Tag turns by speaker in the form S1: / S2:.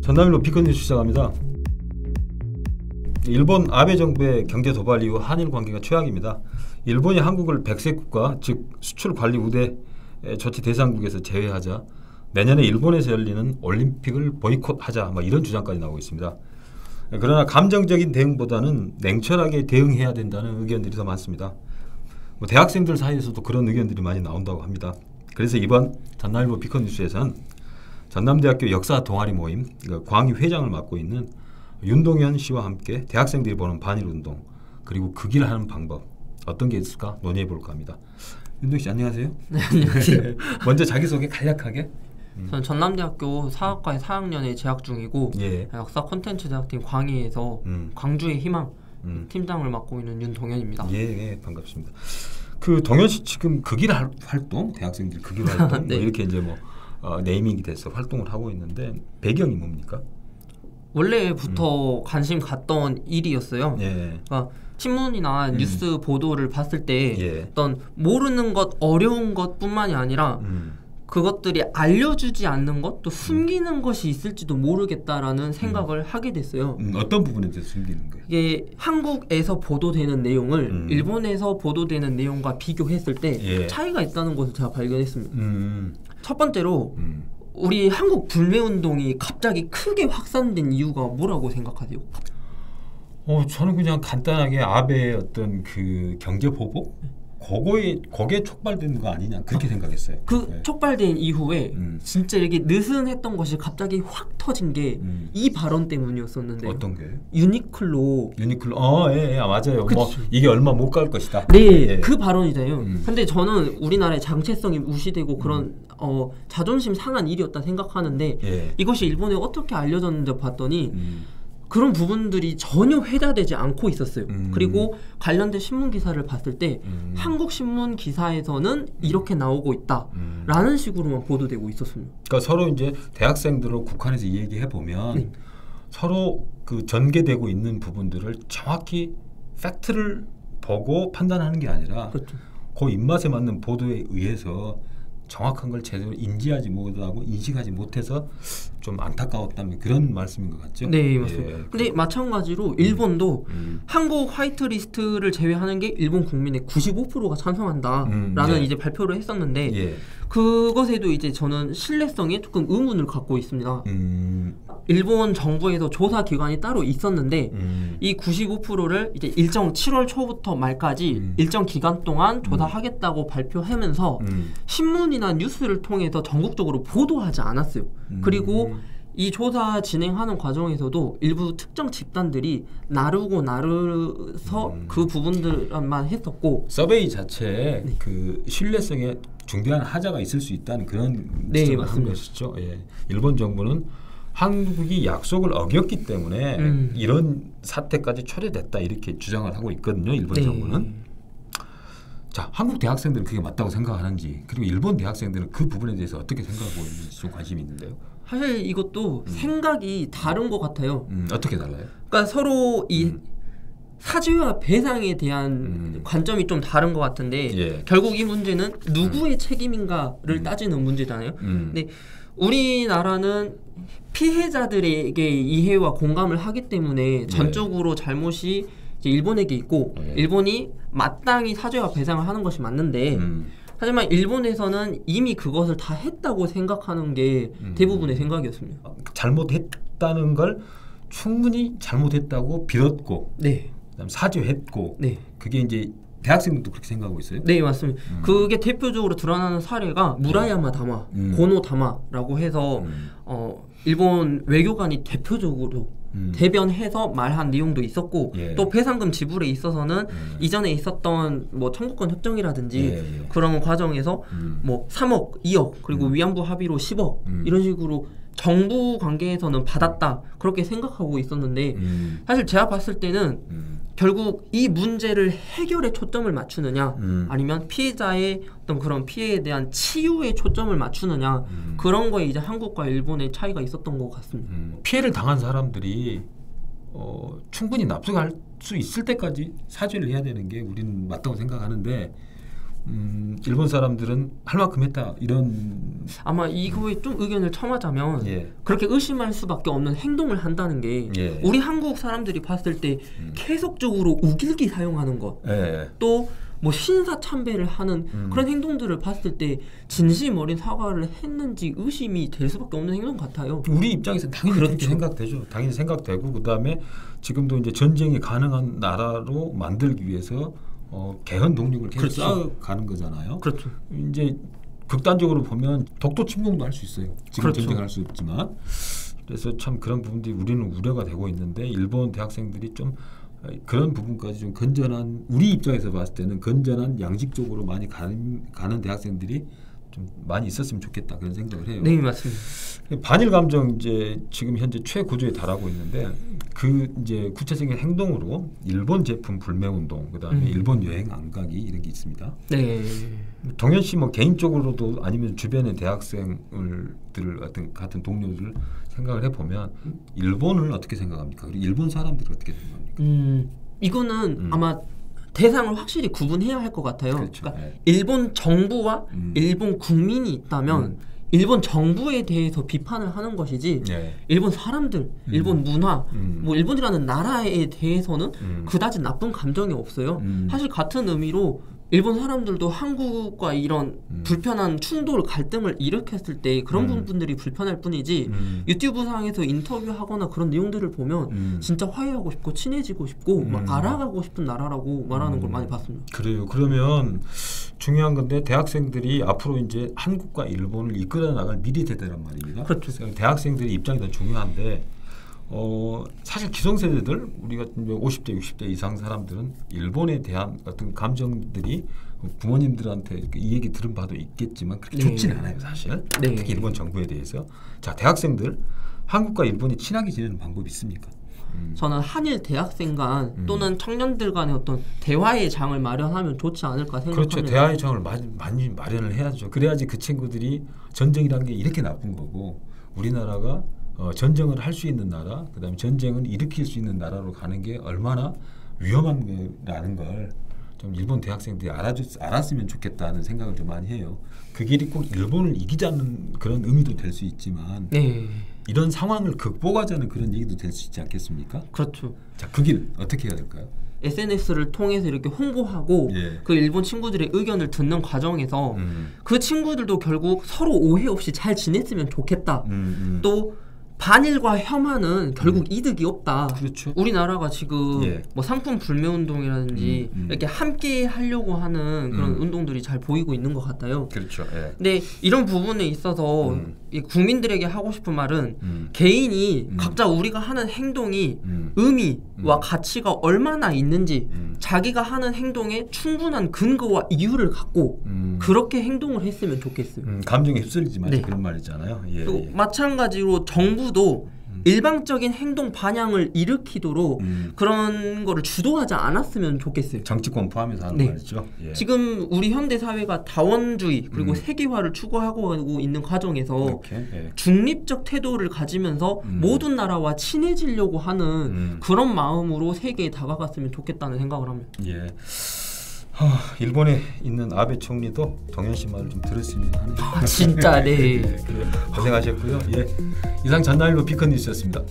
S1: 전남일보 비컨뉴스 시작합니다. 일본 아베 정부의 경제 도발 이후 한일 관계가 최악입니다. 일본이 한국을 백색 국가, 즉 수출 관리 우대 조치 대상국에서 제외하자 내년에 일본에서 열리는 올림픽을 보이콧하자 이런 주장까지 나오고 있습니다. 그러나 감정적인 대응보다는 냉철하게 대응해야 된다는 의견들이 더 많습니다. 대학생들 사이에서도 그런 의견들이 많이 나온다고 합니다. 그래서 이번 전남일보 비컨뉴스에서는 전남대학교 역사 동아리 모임 광희 회장을 맡고 있는 윤동현 씨와 함께 대학생들이 보는 반일운동 그리고 그 길 하는 방법 어떤 게 있을까 논의해 볼까 합니다. 윤동현 씨 안녕하세요.
S2: 네, 안녕하세요.
S1: 먼저 자기소개 간략하게.
S2: 저는 전남대학교 사학과에 4학년에 재학 중이고 역사 콘텐츠 대학팀 광희에서 광주의 희망 팀장을 맡고 있는 윤동현입니다.
S1: 예, 반갑습니다. 그 동현 씨 지금 그 길 활동 대학생들 그 길 활동
S2: 네.
S1: 이렇게 이제 네이밍이 돼서 활동을 하고 있는데 배경이 뭡니까?
S2: 원래부터 관심 갔던 일이었어요. 그러니까 신문이나 뉴스 보도를 봤을 때 어떤 모르는 것, 어려운 것뿐만이 아니라 그것들이 알려주지 않는 것, 또 숨기는 것이 있을지도 모르겠다라는 생각을 하게 됐어요.
S1: 어떤 부분에 대해서 숨기는 거예요?
S2: 이게 한국에서 보도되는 내용을 일본에서 보도되는 내용과 비교했을 때 차이가 있다는 것을 제가 발견했습니다. 첫 번째로 우리 한국 불매운동이 갑자기 크게 확산된 이유가 뭐라고 생각하세요?
S1: 저는 그냥 간단하게 아베의 어떤 그 경제 보복? 거기에 촉발된 거 아니냐 그렇게 생각했어요.
S2: 촉발된 이후에 진짜 이렇게 느슨했던 것이 갑자기 확 터진 게 이 발언 때문이었었는데.
S1: 어떤 게?
S2: 유니클로
S1: 맞아요. 이게 얼마 못 갈 것이다.
S2: 그 발언이잖아요. 근데 저는 우리나라의 장체성이 무시되고 그런 자존심 상한 일이었다 생각하는데 이것이 일본에 어떻게 알려졌는지 봤더니 그런 부분들이 전혀 회자되지 않고 있었어요. 그리고 관련된 신문 기사를 봤을 때 한국 신문 기사에서는 이렇게 나오고 있다라는 식으로만 보도되고 있었습니다.
S1: 그러니까 서로 이제 대학생들로 국한해서 얘기해 보면 서로 그 전개되고 있는 부분들을 정확히 팩트를 보고 판단하는 게 아니라 그 입맛에 맞는 보도에 의해서 정확한 걸 제대로 인지하지 못하고 인식하지 못해서 좀 안타까웠다면 그런 말씀인 것 같죠?
S2: 네, 맞습니다. 근데 마찬가지로 일본도 한국 화이트리스트를 제외하는 게 일본 국민의 95%가 찬성한다라는 이제 발표를 했었는데 그것에도 이제 저는 신뢰성에 조금 의문을 갖고 있습니다. 일본 정부에서 조사 기관이 따로 있었는데 이 95%를 이제 일정 7월 초부터 말까지 일정 기간 동안 조사하겠다고 발표하면서 신문이나 뉴스를 통해서 전국적으로 보도하지 않았어요. 그리고 이 조사 진행하는 과정에서도 일부 특정 집단들이 나르서 그 부분들만 했었고
S1: 서베이 자체에 그 신뢰성에 중대한 하자가 있을 수 있다는 그런
S2: 맞습니다.
S1: 한 것이죠. 일본 정부는 한국이 약속을 어겼기 때문에 이런 사태까지 초래됐다 이렇게 주장을 하고 있거든요. 일본 정부는. 자, 한국 대학생들은 그게 맞다고 생각하는지 그리고 일본 대학생들은 그 부분에 대해서 어떻게 생각하고 있는지 좀 관심이 있는데요.
S2: 사실 이것도 생각이 다른 것 같아요.
S1: 어떻게 달라요?
S2: 그러니까 서로 이 사죄와 배상에 대한 관점이 좀 다른 것 같은데 결국 이 문제는 누구의 책임인가를 따지는 문제잖아요. 근데 우리나라는 피해자들에게 이해와 공감을 하기 때문에 전적으로 잘못이 이제 일본에게 있고 일본이 마땅히 사죄와 배상을 하는 것이 맞는데 하지만 일본에서는 이미 그것을 다 했다고 생각하는 게 대부분의 생각이었습니다.
S1: 잘못했다는 걸 충분히 잘못했다고 빌었고 그다음 사죄했고 그게 이제 대학생들도 그렇게 생각하고 있어요?
S2: 네, 맞습니다. 그게 대표적으로 드러나는 사례가 무라야마 다마, 고노 다마라고 해서 일본 외교관이 대표적으로 대변해서 말한 내용도 있었고 또 배상금 지불에 있어서는 이전에 있었던 청구권 협정이라든지 그런 과정에서 3억, 2억 그리고 위안부 합의로 10억 이런 식으로 정부 관계에서는 받았다 그렇게 생각하고 있었는데 사실 제가 봤을 때는 결국 이 문제를 해결에 초점을 맞추느냐 아니면 피해자의 어떤 그런 피해에 대한 치유에 초점을 맞추느냐 그런 거에 이제 한국과 일본의 차이가 있었던 것 같습니다.
S1: 피해를 당한 사람들이 충분히 납득할 수 있을 때까지 사죄를 해야 되는 게 우리는 맞다고 생각하는데 일본 사람들은 할 만큼 했다 이런
S2: 아마 이거에 좀 의견을 첨하자면 그렇게 의심할 수밖에 없는 행동을 한다는 게 우리 한국 사람들이 봤을 때 계속적으로 우길기 사용하는 것, 또 뭐 신사참배를 하는 그런 행동들을 봤을 때 진심 어린 사과를 했는지 의심이 될 수밖에 없는 행동 같아요.
S1: 우리 입장에서 당연히 그렇게 생각되죠. 당연히 생각되고 그다음에 지금도 이제 전쟁이 가능한 나라로 만들기 위해서 개헌 독립을 계속 쌓아가는 거잖아요.
S2: 그렇죠.
S1: 이제 극단적으로 보면 독도 침공도 할 수 있어요. 지금 전쟁할 수 없지만. 그래서 참 그런 부분들이 우리는 우려가 되고 있는데 일본 대학생들이 좀 그런 부분까지 좀 건전한, 우리 입장에서 봤을 때는 건전한 양식적으로 많이 가는 대학생들이 좀 많이 있었으면 좋겠다 그런 생각을 해요.
S2: 네, 맞습니다.
S1: 반일 감정 이제 지금 현재 최고조에 달하고 있는데 그 이제 구체적인 행동으로 일본 제품 불매 운동, 그다음에 일본 여행 안 가기 이런 게 있습니다.
S2: 네.
S1: 동현 씨 뭐 개인적으로도 아니면 주변의 대학생들 같은 동료들 생각을 해보면 일본을 어떻게 생각합니까? 그리고 일본 사람들을 어떻게 생각합니까?
S2: 이거는 아마 대상을 확실히 구분해야 할 것 같아요.
S1: 그렇죠.
S2: 그러니까 일본 정부와 일본 국민이 있다면 일본 정부에 대해서 비판을 하는 것이지 일본 사람들, 일본 문화, 뭐 일본이라는 나라에 대해서는 그다지 나쁜 감정이 없어요. 사실 같은 의미로 일본 사람들도 한국과 이런 불편한 충돌, 갈등을 일으켰을 때 그런 부분들이 불편할 뿐이지 유튜브 상에서 인터뷰하거나 그런 내용들을 보면 진짜 화해하고 싶고 친해지고 싶고 막 알아가고 싶은 나라라고 말하는 걸 많이 봤습니다.
S1: 그래요. 그러면 중요한 건데 대학생들이 앞으로 이제 한국과 일본을 이끌어 나갈 미래 세대란 말입니다.
S2: 그렇죠.
S1: 대학생들의 입장이 더 중요한데 사실 기성세대들 우리가 50대 60대 이상 사람들은 일본에 대한 어떤 감정들이 부모님들한테 이 얘기 들은 바도 있겠지만 그렇게 좋지는 않아요 사실. 특히 일본 정부에 대해서. 자, 대학생들 한국과 일본이 친하게 지내는 방법이 있습니까?
S2: 저는 한일 대학생 간 또는 청년들 간의 어떤 대화의 장을 마련하면 좋지 않을까 생각합니다.
S1: 그렇죠. 대화의 장을 많이 마련을 해야죠. 그래야지 그 친구들이 전쟁이라는 게 이렇게 나쁜 거고 우리나라가 전쟁을 할 수 있는 나라, 그다음에 전쟁을 일으킬 수 있는 나라로 가는 게 얼마나 위험한 거라는 걸 좀 일본 대학생들이 알았으면 좋겠다는 생각을 좀 많이 해요. 그 길이 꼭 일본을 이기자는 그런 의미도 될 수 있지만 이런 상황을 극복하자는 그런 얘기도 될 수 있지 않겠습니까?
S2: 그렇죠.
S1: 자, 그 길 어떻게 해야 될까요?
S2: SNS를 통해서 이렇게 홍보하고 그 일본 친구들의 의견을 듣는 과정에서 그 친구들도 결국 서로 오해 없이 잘 지냈으면 좋겠다. 또 반일과 혐한은 결국 이득이 없다.
S1: 그렇죠.
S2: 우리나라가 지금 뭐 상품 불매 운동이라든지 이렇게 함께 하려고 하는 그런 운동들이 잘 보이고 있는 것 같아요.
S1: 그렇죠.
S2: 근데 이런 부분에 있어서 이 국민들에게 하고 싶은 말은 개인이 각자 우리가 하는 행동이 의미와 가치가 얼마나 있는지 자기가 하는 행동에 충분한 근거와 이유를 갖고 그렇게 행동을 했으면 좋겠어요.
S1: 감정에 휩쓸리지 마시 그런 말이잖아요.
S2: 또 마찬가지로 정부도 일방적인 행동 반향을 일으키도록 그런 거를 주도하지 않았으면 좋겠어요.
S1: 정치권 포함해서 하는 말이죠.
S2: 지금 우리 현대 사회가 다원주의 그리고 세계화를 추구하고 있는 과정에서 중립적 태도를 가지면서 모든 나라와 친해지려고 하는 그런 마음으로 세계에 다가갔으면 좋겠다는 생각을 합니다.
S1: 일본에 있는 아베 총리도 동현 씨 말을 좀 들었으면 하네요.
S2: 진짜
S1: 그래, 고생하셨고요. 이상 전나일보 비컨 뉴스였습니다.